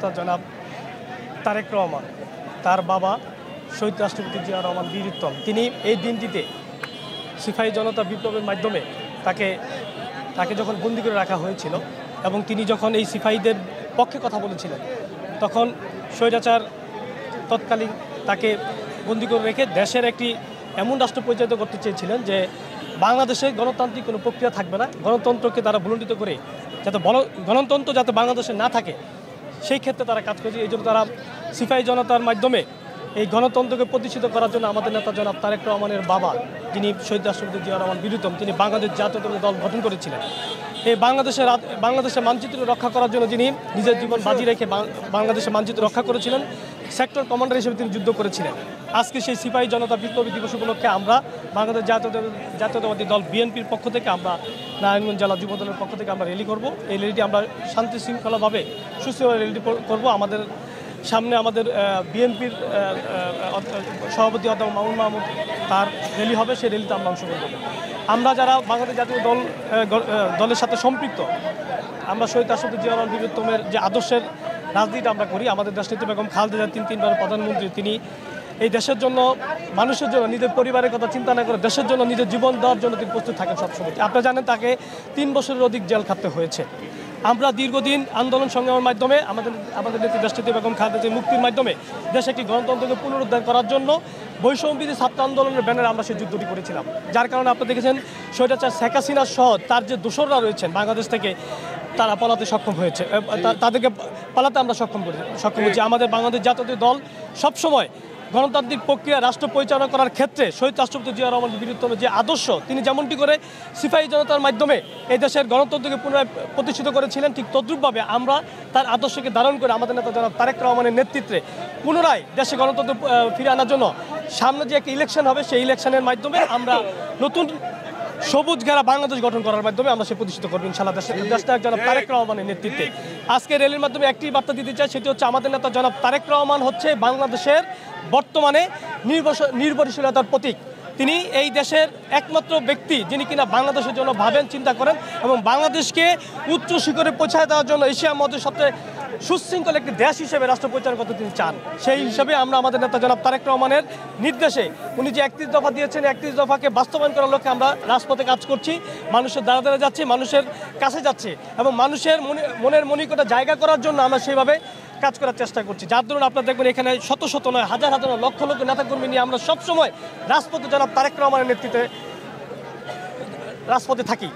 নেতা জনাব তারেক রহমান, তার বাবা শহীদ রাষ্ট্রপতি জিয়া রহমান বীর উত্তম, তিনি এই দিনটিতে সিপাহী জনতা বিপ্লবের মাধ্যমে তাকে যখন বন্দি করে রাখা হয়েছিল এবং তিনি যখন এই সিপাহীদের পক্ষে কথা বলেছিলেন, তখন স্বৈরাচার তৎকালীন তাকে বন্দি করে রেখে দেশের একটি এমন রাষ্ট্র পরিচালিত করতে চেয়েছিলেন যে বাংলাদেশে গণতান্ত্রিক কোনো প্রক্রিয়া থাকবে না, গণতন্ত্রকে তারা ভুলণ্ডিত করে যাতে গণতন্ত্র যাতে বাংলাদেশে না থাকে সেই ক্ষেত্রে তারা কাজ করেছে। এই জন্য তারা সিপাহী জনতার মাধ্যমে এই গণতন্ত্রকে প্রতিষ্ঠিত করার জন্য আমাদের নেতা জনাব তারেক রহমানের বাবা, যিনি শহীদ রাষ্ট্রপতি জিয়া রহমান বীর উত্তম, তিনি বাংলাদেশ জাতীয়তাবাদী দল গঠন করেছিলেন। এই বাংলাদেশের মানচিত্র রক্ষা করার জন্য যিনি নিজের জীবন বাজি রেখে বাংলাদেশের মানচিত্র রক্ষা করেছিলেন, সেক্টর কমান্ডার হিসেবে তিনি যুদ্ধ করেছিলেন। আজকে সেই সিপাহী জনতা বিপ্লবী দিবস উপলক্ষে আমরা বাংলাদেশ জাতীয়তাবাদী দল বিএনপির পক্ষ থেকে আমরা নারায়ণগঞ্জ জেলা যুব দলের পক্ষ থেকে আমরা র্যালি করব। এই র্যালিটি আমরা শান্তি শৃঙ্খলাভাবে সুস্থভাবে র্যালিটি করব। আমাদের সামনে আমাদের বিএনপির সভাপতি অধ্যাপক মামুন মাহমুদ, তার র্যালি হবে, সেই র্যালিতে আমরা অংশগ্রহণ করব। আমরা যারা বাংলাদেশ জাতীয় দলের সাথে সম্পৃক্ত, আমরা শহীদ রাষ্ট্রপতি জিয়া রহমান বীর উত্তমের যে আদর্শের রাজনীতি আমরা করি, আমাদের দেশনেত্রী বেগম খালেদা জিয়া তিনবার প্রধানমন্ত্রী, তিনি এই দেশের জন্য, মানুষের জন্য, নিজের পরিবারের কথা চিন্তা না করে দেশের জন্য নিজের জীবন দেওয়ার জন্য তিনি প্রস্তুত থাকেন সবসময়। আপনারা জানেন তাকে 3 বছরের অধিক জেল খাটতে হয়েছে। আমরা দীর্ঘদিন আন্দোলন সংগ্রামের মাধ্যমে আমাদের নেত্রী দেশনেত্রী বেগম খালেদা জিয়ার মুক্তির মাধ্যমে দেশে একটি গণতন্ত্রকে পুনরুদ্ধার করার জন্য বৈষম্যবিরোধী ছাত্র আন্দোলনের ব্যানারে আমরা সেই যুদ্ধটি করেছিলাম। যার কারণে আপনারা দেখেছেন স্বৈরাচার শেখ হাসিনা সহ তার যে দোসররা রয়েছেন বাংলাদেশ থেকে, তারা পালাতে সক্ষম হয়েছে, তাদেরকে পালাতে আমরা সক্ষম হয়েছি। আমাদের বাংলাদেশ জাতীয় দল সবসময় গণতান্ত্রিক প্রক্রিয়া রাষ্ট্র পরিচালনা করার ক্ষেত্রে শহীদ রাষ্ট্রপতি জিয়া রহমান বীর উত্তমের যে আদর্শ, তিনি যেমনটি করে সিপাহী জনতার মাধ্যমে এই দেশের গণতন্ত্রকে পুনরায় প্রতিষ্ঠিত করেছিলেন, ঠিক তদ্রূপভাবে আমরা তার আদর্শকে ধারণ করে আমাদের নেতা জনাব তারেক রহমানের নেতৃত্বে পুনরায় দেশে গণতন্ত্র ফিরে আনার জন্য সামনে যে একটা ইলেকশন হবে, সেই ইলেকশনের মাধ্যমে আমরা নতুন সবুজ ঘেরা বাংলাদেশ গঠন করার মাধ্যমে আমরা সে প্রতিষ্ঠিত করবো ইনশাআল্লাহ দেশনায়ক জনাব তারেক রহমানের নেতৃত্বে। আজকে র্যালির মাধ্যমে একটি বার্তা দিতে চাই, সেটি হচ্ছে আমাদের নেতা জনাব তারেক রহমান হচ্ছে বাংলাদেশের বর্তমানে নির্ভরশীলতার প্রতীক। তিনি এই দেশের একমাত্র ব্যক্তি যিনি কিনা বাংলাদেশের জন্য ভাবেন, চিন্তা করেন এবং বাংলাদেশকে উচ্চ শিখরে পৌঁছায় দেওয়ার জন্য এশিয়ার মধ্যে সবচেয়ে সুশৃঙ্খল একটি দেশ হিসেবে রাষ্ট্র পরিচালনা করতে তিনি চান। সেই হিসাবে আমরা আমাদের নেতা জনাব তারেক রহমানের নির্দেশে উনি যে 31 দফা দিয়েছেন, 31 দফাকে বাস্তবায়ন করার লক্ষ্যে আমরা রাজপথে কাজ করছি, মানুষের দ্বারা দ্বারা যাচ্ছি, মানুষের কাছে যাচ্ছি এবং মানুষের মনের মনিকটে জায়গা করার জন্য আমরা সেইভাবে কাজ করার চেষ্টা করছি। যার ধরুন আপনারা দেখবেন এখানে শত শত নয়, হাজার হাজার নয়, লক্ষ লক্ষ নেতাকর্মী নিয়ে আমরা সবসময় রাজপথে জনাব তারেক রহমানের নেতৃত্বে রাজপথে থাকি।